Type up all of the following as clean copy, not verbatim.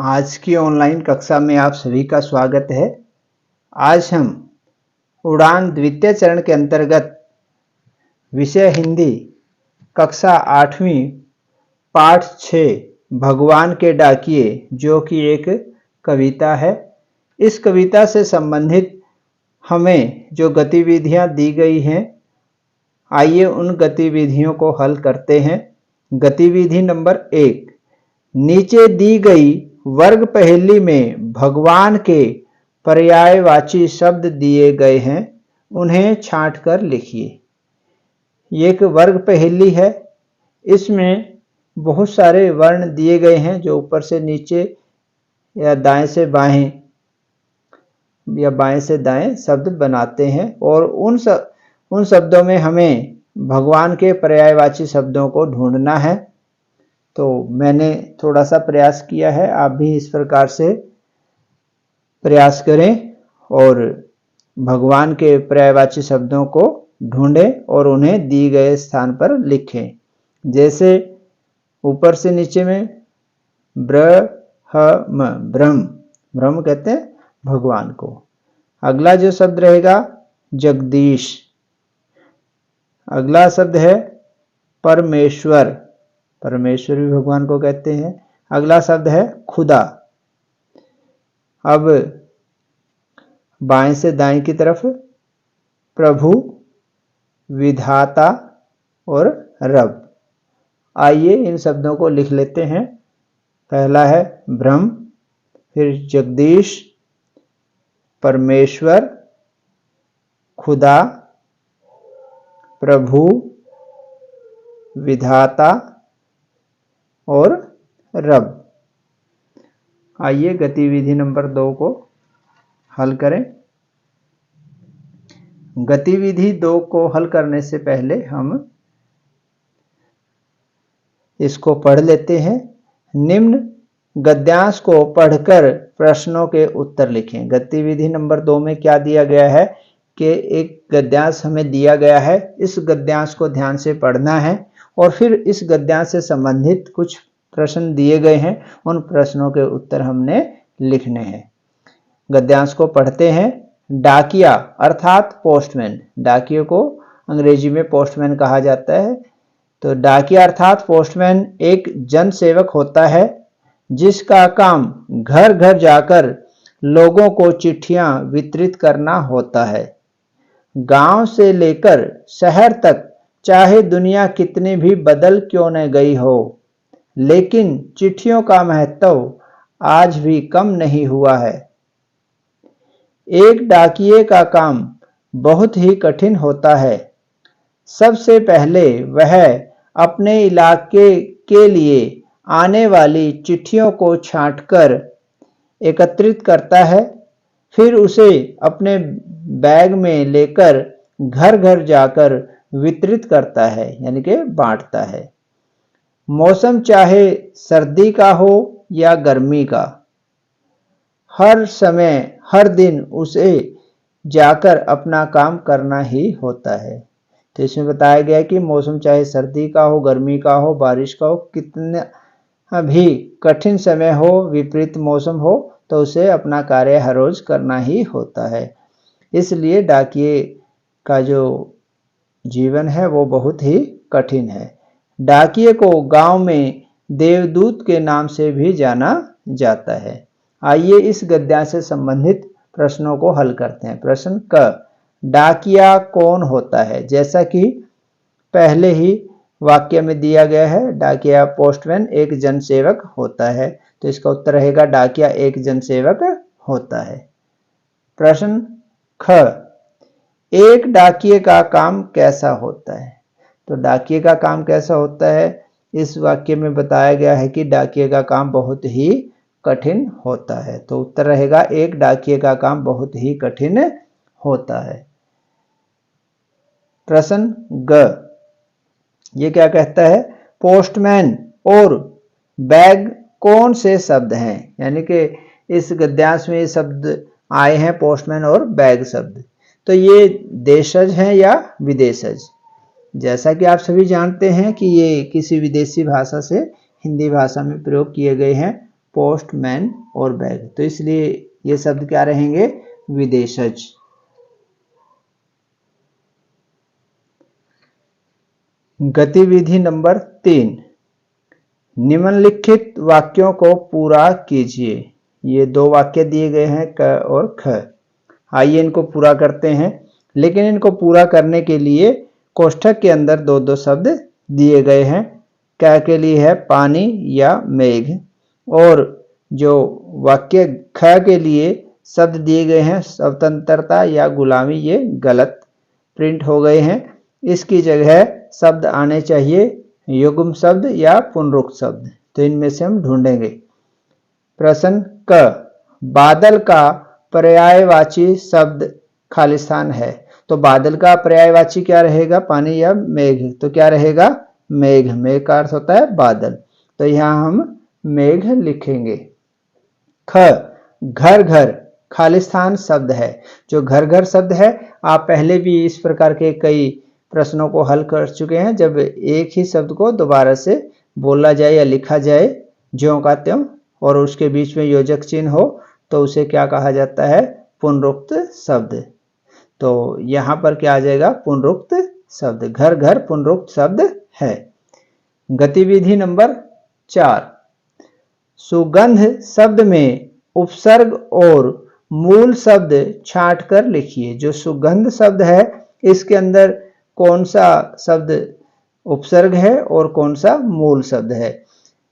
आज की ऑनलाइन कक्षा में आप सभी का स्वागत है। आज हम उड़ान द्वितीय चरण के अंतर्गत विषय हिंदी कक्षा 8वीं पाठ 6 भगवान के डाकिए, जो कि एक कविता है। इस कविता से संबंधित हमें जो गतिविधियां दी गई हैं, आइए उन गतिविधियों को हल करते हैं। गतिविधि नंबर 1, नीचे दी गई वर्ग पहेली में भगवान के पर्यायवाची शब्द दिए गए हैं, उन्हें छांटकर लिखिए। ये एक वर्ग पहेली है। इसमें बहुत सारे वर्ण दिए गए हैं जो ऊपर से नीचे या दाएं से बाएं या बाएं से दाएं शब्द बनाते हैं, और उन शब्दों में हमें भगवान के पर्यायवाची शब्दों को ढूंढना है। तो मैंने थोड़ा सा प्रयास किया है, आप भी इस प्रकार से प्रयास करें और भगवान के पर्यायवाची शब्दों को ढूंढें और उन्हें दिए गए स्थान पर लिखें। जैसे ऊपर से नीचे में ब्रह्म, ब्रह्म कहते हैं भगवान को। अगला जो शब्द रहेगा जगदीश। अगला शब्द है परमेश्वर, परमेश्वर भी भगवान को कहते हैं। अगला शब्द है खुदा। अब बाएं से दाएं की तरफ प्रभु, विधाता और रब। आइए इन शब्दों को लिख लेते हैं। पहला है ब्रह्म, फिर जगदीश, परमेश्वर, खुदा, प्रभु, विधाता और रब। आइए गतिविधि नंबर 2 को हल करें। गतिविधि 2 को हल करने से पहले हम इसको पढ़ लेते हैं। निम्न गद्यांश को पढ़कर प्रश्नों के उत्तर लिखें। गतिविधि नंबर 2 में क्या दिया गया है कि एक गद्यांश हमें दिया गया है, इस गद्यांश को ध्यान से पढ़ना है और फिर इस गद्यांश से संबंधित कुछ प्रश्न दिए गए हैं, उन प्रश्नों के उत्तर हमने लिखने हैं। गद्यांश को पढ़ते हैं। डाकिया अर्थात पोस्टमैन, डाकिये को अंग्रेजी में पोस्टमैन कहा जाता है। तो डाकिया अर्थात पोस्टमैन एक जनसेवक होता है जिसका काम घर घर जाकर लोगों को चिट्ठियां वितरित करना होता है। गांव से लेकर शहर तक चाहे दुनिया कितनी भी बदल क्यों न गई हो, लेकिन चिट्ठियों का महत्व आज भी कम नहीं हुआ है। एक डाकिये का काम बहुत ही कठिन होता है। सबसे पहले वह अपने इलाके के लिए आने वाली चिट्ठियों को छांटकर एकत्रित करता है, फिर उसे अपने बैग में लेकर घर घर जाकर वितरित करता है, यानी कि बांटता है। मौसम चाहे सर्दी का हो या गर्मी का, हर समय हर दिन उसे जाकर अपना काम करना ही होता है। तो इसमें बताया गया है कि मौसम चाहे सर्दी का हो, गर्मी का हो, बारिश का हो, कितना भी कठिन समय हो, विपरीत मौसम हो, तो उसे अपना कार्य हर रोज करना ही होता है। इसलिए डाकिये का जो जीवन है वो बहुत ही कठिन है। डाकिये को गांव में देवदूत के नाम से भी जाना जाता है। आइए इस गद्यांश से संबंधित प्रश्नों को हल करते हैं। प्रश्न क, डाकिया कौन होता है? जैसा कि पहले ही वाक्य में दिया गया है, डाकिया पोस्टमैन एक जनसेवक होता है। तो इसका उत्तर रहेगा डाकिया एक जनसेवक होता है। प्रश्न ख, एक डाकिये का काम कैसा होता है? तो डाकिये का काम कैसा होता है? इस वाक्य में बताया गया है कि डाकिये का काम बहुत ही कठिन होता है। तो उत्तर रहेगा एक डाकिये का काम बहुत ही कठिन होता है। प्रश्न ग, ये क्या कहता है? पोस्टमैन और बैग कौन से शब्द हैं? यानी कि इस गद्यांश में ये शब्द आए हैं, पोस्टमैन और बैग शब्द। तो ये देशज हैं या विदेशज? जैसा कि आप सभी जानते हैं कि ये किसी विदेशी भाषा से हिंदी भाषा में प्रयोग किए गए हैं, पोस्टमैन और बैग। तो इसलिए ये शब्द क्या रहेंगे? विदेशज। गतिविधि नंबर 3, निम्नलिखित वाक्यों को पूरा कीजिए। ये 2 वाक्य दिए गए हैं, क और ख। आइए इनको पूरा करते हैं, लेकिन इनको पूरा करने के लिए कोष्ठक के अंदर 2-2 शब्द दिए गए हैं। क के लिए है पानी या मेघ, और जो वाक्य ख के लिए शब्द दिए गए हैं स्वतंत्रता या गुलामी, ये गलत प्रिंट हो गए हैं। इसकी जगह शब्द आने चाहिए युग्म शब्द या पुनरुक्त शब्द। तो इनमें से हम ढूंढेंगे। प्रश्न क, बादल का पर्यायवाची शब्द खालिस्तान है। तो बादल का पर्यायवाची क्या रहेगा? पानी या मेघ? तो क्या रहेगा? मेघ। मेघ का अर्थ होता है बादल, तो यहां हम मेघ लिखेंगे। ख, घर घर खालिस्तान शब्द है। जो घर घर शब्द है, आप पहले भी इस प्रकार के कई प्रश्नों को हल कर चुके हैं। जब एक ही शब्द को दोबारा से बोला जाए या लिखा जाए ज्यों का त्यों, और उसके बीच में योजक चिन्ह हो, तो उसे क्या कहा जाता है? पुनरुक्त शब्द। तो यहां पर क्या आ जाएगा? पुनरुक्त शब्द। घर घर पुनरुक्त शब्द है। गतिविधि नंबर 4, सुगंध शब्द में उपसर्ग और मूल शब्द छांट कर लिखिए। जो सुगंध शब्द है, इसके अंदर कौन सा शब्द उपसर्ग है और कौन सा मूल शब्द है?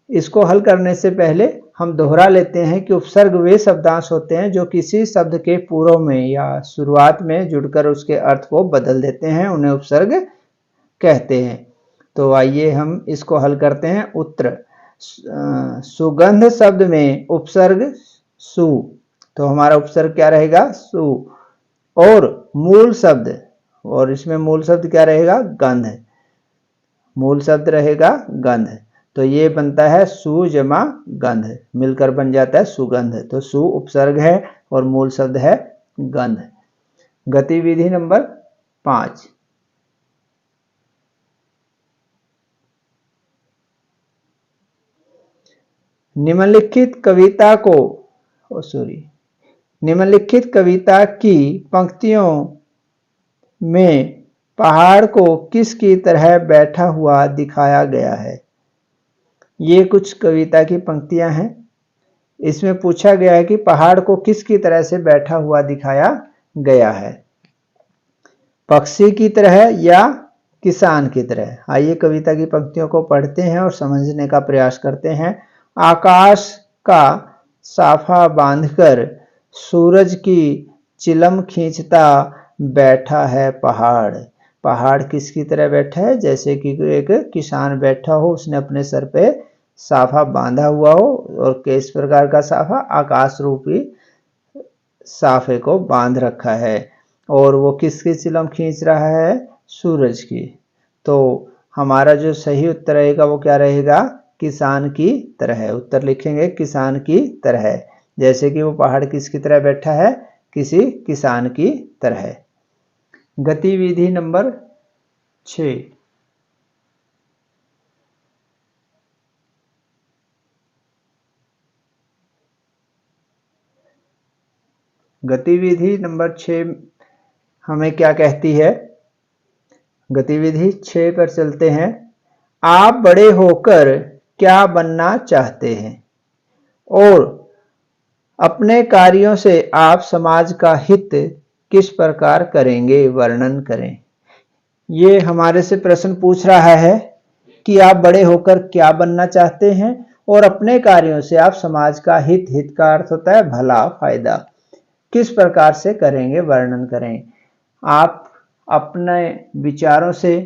इसको हल करने से पहले हम दोहरा लेते हैं कि उपसर्ग वे शब्दांश होते हैं जो किसी शब्द के पूर्व में या शुरुआत में जुड़कर उसके अर्थ को बदल देते हैं, उन्हें उपसर्ग कहते हैं। तो आइए हम इसको हल करते हैं। उत्तर, सुगंध शब्द में उपसर्ग सु, तो हमारा उपसर्ग क्या रहेगा? सु। और मूल शब्द, और इसमें मूल शब्द क्या रहेगा? गंध। मूल शब्द रहेगा गंध। तो ये बनता है सु जमा गंध, मिलकर बन जाता है सुगंध। तो सु उपसर्ग है और मूल शब्द है गंध। गतिविधि नंबर 5, निम्नलिखित कविता की पंक्तियों में पहाड़ को किसकी तरह बैठा हुआ दिखाया गया है? ये कुछ कविता की पंक्तियां हैं। इसमें पूछा गया है कि पहाड़ को किसकी तरह से बैठा हुआ दिखाया गया है? पक्षी की तरह या किसान की तरह? आइए कविता की पंक्तियों को पढ़ते हैं और समझने का प्रयास करते हैं। आकाश का साफा बांधकर सूरज की चिलम खींचता बैठा है पहाड़। पहाड़ किसकी तरह बैठा है? जैसे कि एक किसान बैठा हो, उसने अपने सर पे साफा बांधा हुआ हो, और किस प्रकार का साफा? आकाश रूपी साफे को बांध रखा है, और वो किसकी चिलम खींच रहा है? सूरज की। तो हमारा जो सही उत्तर रहेगा वो क्या रहेगा? किसान की तरह। उत्तर लिखेंगे किसान की तरह, जैसे कि वो पहाड़ किसकी तरह बैठा है? किसी किसान की तरह। गतिविधि नंबर 6, गतिविधि नंबर 6 हमें क्या कहती है? गतिविधि 6 पर चलते हैं। आप बड़े होकर क्या बनना चाहते हैं और अपने कार्यों से आप समाज का हित किस प्रकार करेंगे? वर्णन करें। ये हमारे से प्रश्न पूछ रहा है कि आप बड़े होकर क्या बनना चाहते हैं और अपने कार्यों से आप समाज का हित, हित का अर्थ होता है भला, फायदा, किस प्रकार से करेंगे? वर्णन करें। आप अपने विचारों से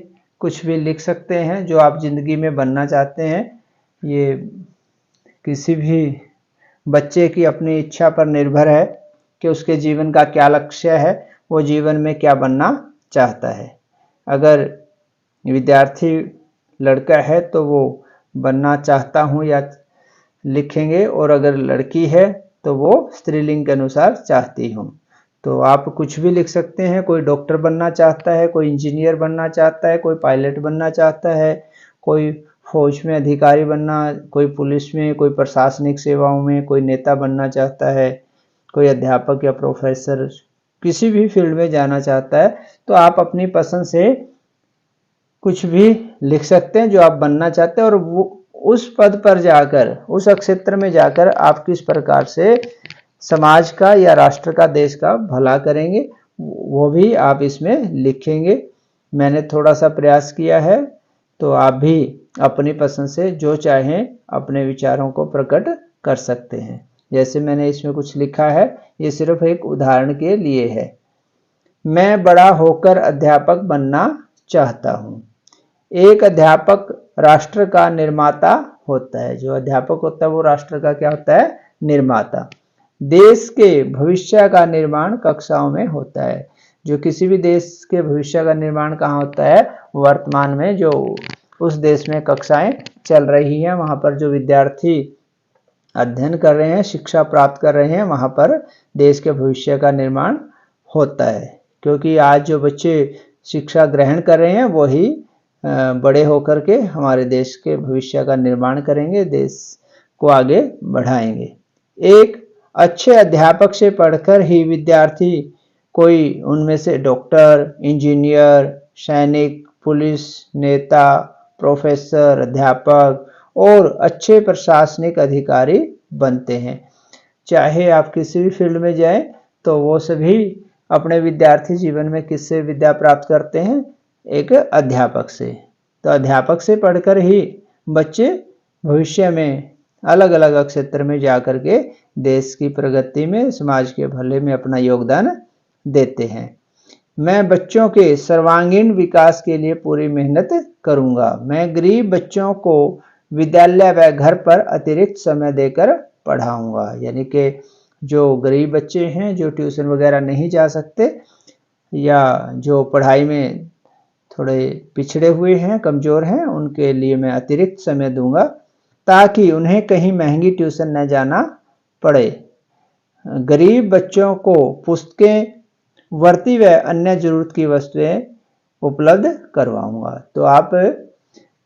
कुछ भी लिख सकते हैं जो आप जिंदगी में बनना चाहते हैं। ये किसी भी बच्चे की अपनी इच्छा पर निर्भर है कि उसके जीवन का क्या लक्ष्य है, वो जीवन में क्या बनना चाहता है। अगर विद्यार्थी लड़का है तो वो बनना चाहता हूँ या लिखेंगे, और अगर लड़की है तो वो स्त्रीलिंग के अनुसार चाहती हूँ। तो आप कुछ भी लिख सकते हैं। कोई डॉक्टर बनना चाहता है, कोई इंजीनियर बनना चाहता है, कोई पायलट बनना चाहता है, कोई फौज में अधिकारी बनना, कोई पुलिस में, कोई प्रशासनिक सेवाओं में, कोई नेता बनना चाहता है, कोई अध्यापक या प्रोफेसर, किसी भी फील्ड में जाना चाहता है, तो आप अपनी पसंद से कुछ भी लिख सकते हैं जो आप बनना चाहते हैं, और वो उस पद पर जाकर, उस क्षेत्र में जाकर आप किस प्रकार से समाज का या राष्ट्र का, देश का भला करेंगे, वो भी आप इसमें लिखेंगे। मैंने थोड़ा सा प्रयास किया है, तो आप भी अपनी पसंद से जो चाहें अपने विचारों को प्रकट कर सकते हैं। जैसे मैंने इसमें कुछ लिखा है, ये सिर्फ एक उदाहरण के लिए है। मैं बड़ा होकर अध्यापक बनना चाहता हूँ। एक अध्यापक राष्ट्र का निर्माता होता है। जो अध्यापक होता है वो राष्ट्र का क्या होता है? निर्माता। देश के भविष्य का निर्माण कक्षाओं में होता है। जो किसी भी देश के भविष्य का निर्माण कहाँ होता है? वर्तमान में जो उस देश में कक्षाएं चल रही हैं, वहां पर जो विद्यार्थी अध्ययन कर रहे हैं, शिक्षा प्राप्त कर रहे हैं, वहां पर देश के भविष्य का निर्माण होता है। क्योंकि आज जो बच्चे शिक्षा ग्रहण कर रहे हैं वही बड़े होकर के हमारे देश के भविष्य का निर्माण करेंगे, देश को आगे बढ़ाएंगे। एक अच्छे अध्यापक से पढ़कर ही विद्यार्थी कोई उनमें से डॉक्टर, इंजीनियर, सैनिक, पुलिस, नेता, प्रोफेसर, अध्यापक और अच्छे प्रशासनिक अधिकारी बनते हैं। चाहे आप किसी भी फील्ड में जाएं, तो वो सभी अपने विद्यार्थी जीवन में किससे विद्या प्राप्त करते हैं? एक अध्यापक से। तो अध्यापक से पढ़कर ही बच्चे भविष्य में अलग अलग क्षेत्र में जाकर के देश की प्रगति में, समाज के भले में अपना योगदान देते हैं। मैं बच्चों के सर्वांगीण विकास के लिए पूरी मेहनत करूंगा। मैं गरीब बच्चों को विद्यालय व घर पर अतिरिक्त समय देकर पढ़ाऊंगा। यानी कि जो गरीब बच्चे हैं, जो ट्यूशन वगैरह नहीं जा सकते या जो पढ़ाई में थोड़े पिछड़े हुए हैं, कमजोर हैं, उनके लिए मैं अतिरिक्त समय दूंगा ताकि उन्हें कहीं महंगी ट्यूशन न जाना पड़े। गरीब बच्चों को पुस्तकें, वर्दी व अन्य जरूरत की वस्तुएं उपलब्ध करवाऊंगा। तो आप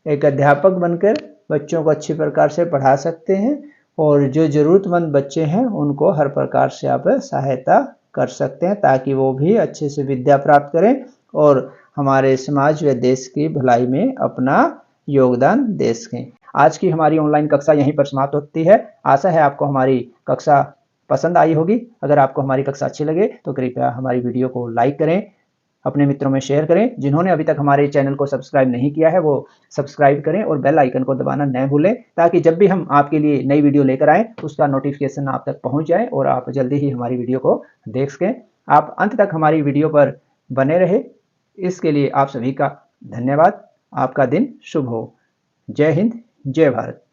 एक अध्यापक बनकर बच्चों को अच्छी प्रकार से पढ़ा सकते हैं, और जो जरूरतमंद बच्चे हैं उनको हर प्रकार से आप सहायता कर सकते हैं ताकि वो भी अच्छे से विद्या प्राप्त करें और हमारे समाज व देश की भलाई में अपना योगदान दे सकें। आज की हमारी ऑनलाइन कक्षा यहीं पर समाप्त होती है। आशा है आपको हमारी कक्षा पसंद आई होगी। अगर आपको हमारी कक्षा अच्छी लगे तो कृपया हमारी वीडियो को लाइक करें, अपने मित्रों में शेयर करें। जिन्होंने अभी तक हमारे चैनल को सब्सक्राइब नहीं किया है वो सब्सक्राइब करें और बेल आइकन को दबाना न भूलें ताकि जब भी हम आपके लिए नई वीडियो लेकर आएँ उसका नोटिफिकेशन आप तक पहुंच जाए और आप जल्दी ही हमारी वीडियो को देख सकें। आप अंत तक हमारी वीडियो पर बने रहे, इसके लिए आप सभी का धन्यवाद। आपका दिन शुभ हो। जय हिंद, जय भारत।